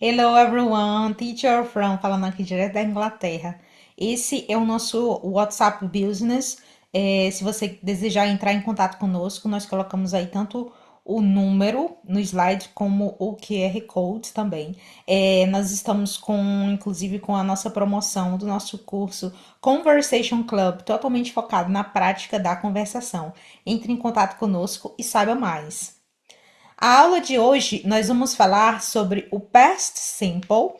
Hello everyone, teacher from falando aqui direto da Inglaterra. Esse é o nosso WhatsApp Business. Se você desejar entrar em contato conosco, nós colocamos aí tanto o número no slide como o QR Code também. Nós estamos inclusive, com a nossa promoção do nosso curso Conversation Club, totalmente focado na prática da conversação. Entre em contato conosco e saiba mais. A aula de hoje nós vamos falar sobre o past simple,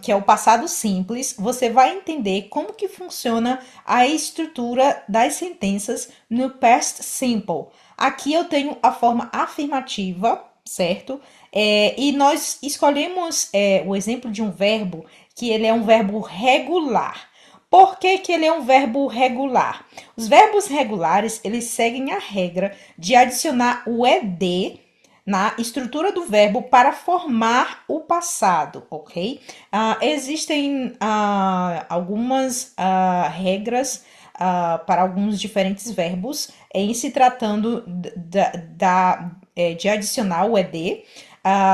que é o passado simples. Você vai entender como que funciona a estrutura das sentenças no past simple. Aqui eu tenho a forma afirmativa, certo? E nós escolhemos o exemplo de um verbo que ele é um verbo regular. Por que que ele é um verbo regular? Os verbos regulares, eles seguem a regra de adicionar o ed na estrutura do verbo para formar o passado, ok? Existem algumas regras para alguns diferentes verbos em se tratando de adicionar o ed.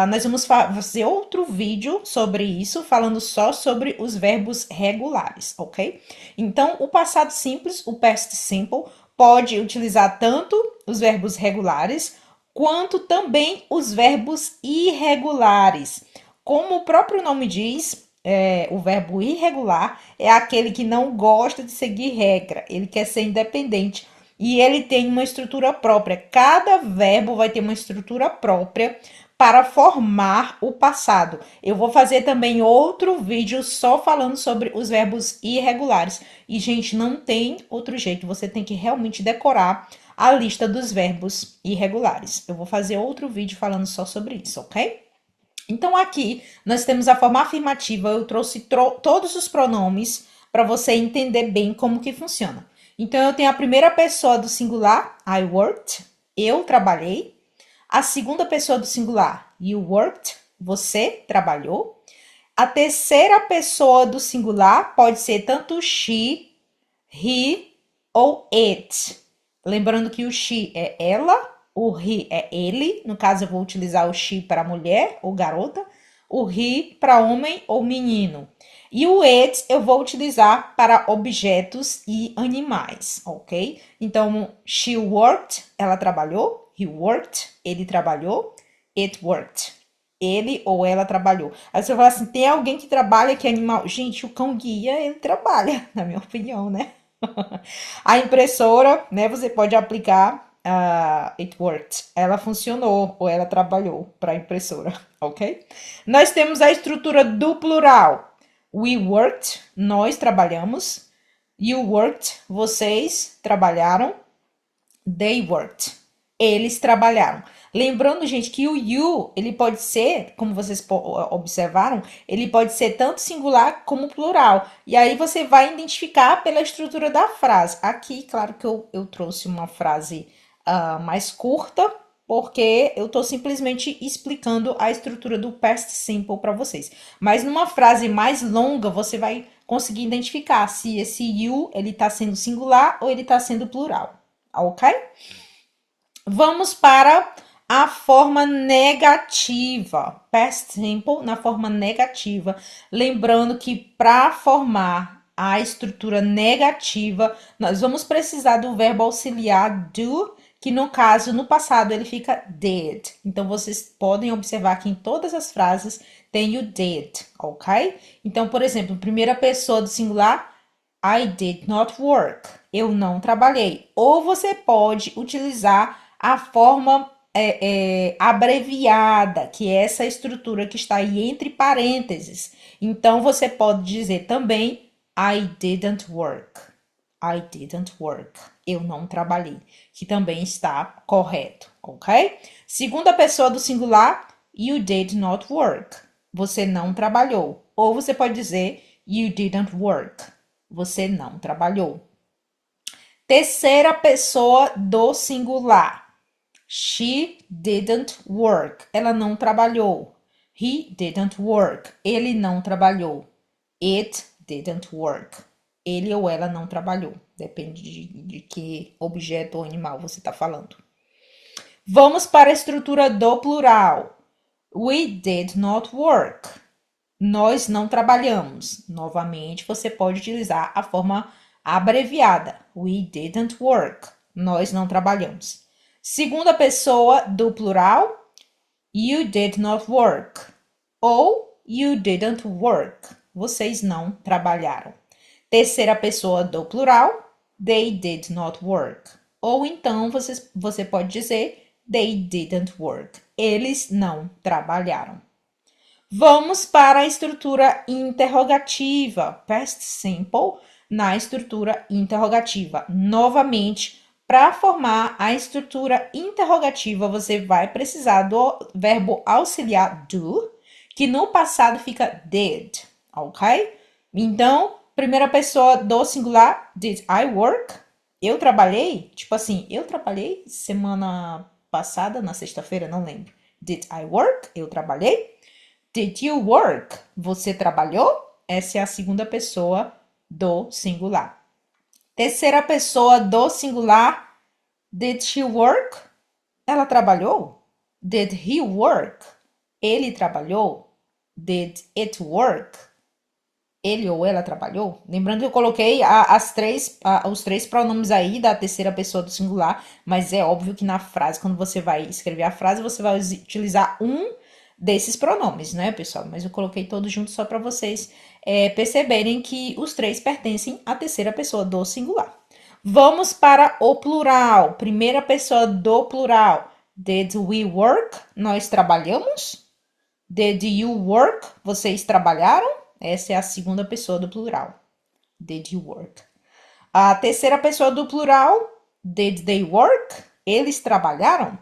Nós vamos fazer outro vídeo sobre isso, falando só sobre os verbos regulares, ok? Então, o passado simples, o past simple, pode utilizar tanto os verbos regulares quanto também os verbos irregulares. Como o próprio nome diz, o verbo irregular é aquele que não gosta de seguir regra, ele quer ser independente e ele tem uma estrutura própria. Cada verbo vai ter uma estrutura própria para formar o passado. Eu vou fazer também outro vídeo só falando sobre os verbos irregulares. E, gente, não tem outro jeito, você tem que realmente decorar a lista dos verbos irregulares. Eu vou fazer outro vídeo falando só sobre isso, ok? Então, aqui nós temos a forma afirmativa. Eu trouxe todos os pronomes para você entender bem como que funciona. Então, eu tenho a primeira pessoa do singular, I worked, eu trabalhei. A segunda pessoa do singular, you worked, você trabalhou. A terceira pessoa do singular pode ser tanto she, he ou it. Lembrando que o she é ela, o he é ele. No caso, eu vou utilizar o she para mulher ou garota, o he para homem ou menino. E o it eu vou utilizar para objetos e animais, ok? Então, she worked, ela trabalhou. He worked, ele trabalhou. It worked, ele ou ela trabalhou. Aí você fala assim, tem alguém que trabalha que é animal? Gente, o cão guia, ele trabalha, na minha opinião, né? A impressora, né, você pode aplicar it worked. Ela funcionou ou ela trabalhou para a impressora, ok? Nós temos a estrutura do plural. We worked, nós trabalhamos. You worked, vocês trabalharam. They worked, eles trabalharam. Lembrando, gente, que o you, ele pode ser, como vocês observaram, ele pode ser tanto singular como plural. E aí você vai identificar pela estrutura da frase. Aqui, claro que eu trouxe uma frase mais curta, porque eu estou simplesmente explicando a estrutura do past simple para vocês. Mas numa frase mais longa, você vai conseguir identificar se esse you, ele está sendo singular ou ele está sendo plural, ok? Vamos para a forma negativa, past simple na forma negativa. Lembrando que para formar a estrutura negativa, nós vamos precisar do verbo auxiliar do, que no caso, no passado, ele fica did. Então, vocês podem observar que em todas as frases tem o did, ok? Então, por exemplo, primeira pessoa do singular, I did not work. Eu não trabalhei. Ou você pode utilizar a forma abreviada, que é essa estrutura que está aí entre parênteses. Então, você pode dizer também I didn't work. I didn't work. Eu não trabalhei, que também está correto, ok? Segunda pessoa do singular, you did not work. Você não trabalhou. Ou você pode dizer you didn't work. Você não trabalhou. Terceira pessoa do singular. She didn't work. Ela não trabalhou. He didn't work. Ele não trabalhou. It didn't work. Ele ou ela não trabalhou. Depende de que objeto ou animal você está falando. Vamos para a estrutura do plural. We did not work. Nós não trabalhamos. Novamente, você pode utilizar a forma abreviada. We didn't work. Nós não trabalhamos. Segunda pessoa do plural, you did not work. Ou you didn't work. Vocês não trabalharam. Terceira pessoa do plural, they did not work. Ou então você pode dizer they didn't work. Eles não trabalharam. Vamos para a estrutura interrogativa, past simple, na estrutura interrogativa. Novamente, para formar a estrutura interrogativa, você vai precisar do verbo auxiliar do, que no passado fica did, ok? Então, primeira pessoa do singular, did I work? Eu trabalhei? Tipo assim, eu trabalhei semana passada, na sexta-feira, não lembro. Did I work? Eu trabalhei. Did you work? Você trabalhou? Essa é a segunda pessoa do singular. Terceira pessoa do singular, did she work? Ela trabalhou? Did he work? Ele trabalhou? Did it work? Ele ou ela trabalhou? Lembrando que eu coloquei os três pronomes aí da terceira pessoa do singular, mas é óbvio que na frase, quando você vai escrever a frase, você vai utilizar um desses pronomes, né, pessoal? Mas eu coloquei todos juntos só para vocês perceberem que os três pertencem à terceira pessoa do singular. Vamos para o plural. Primeira pessoa do plural. Did we work? Nós trabalhamos. Did you work? Vocês trabalharam? Essa é a segunda pessoa do plural. Did you work? A terceira pessoa do plural. Did they work? Eles trabalharam?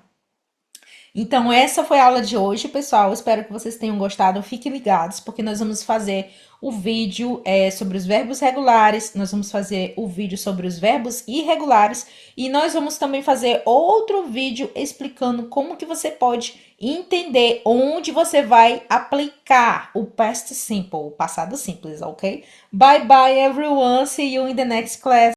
Então, essa foi a aula de hoje, pessoal. Espero que vocês tenham gostado. Fiquem ligados, porque nós vamos fazer o vídeo sobre os verbos regulares, nós vamos fazer o vídeo sobre os verbos irregulares e nós vamos também fazer outro vídeo explicando como que você pode entender onde você vai aplicar o past simple, o passado simples, ok? Bye bye, everyone. See you in the next class.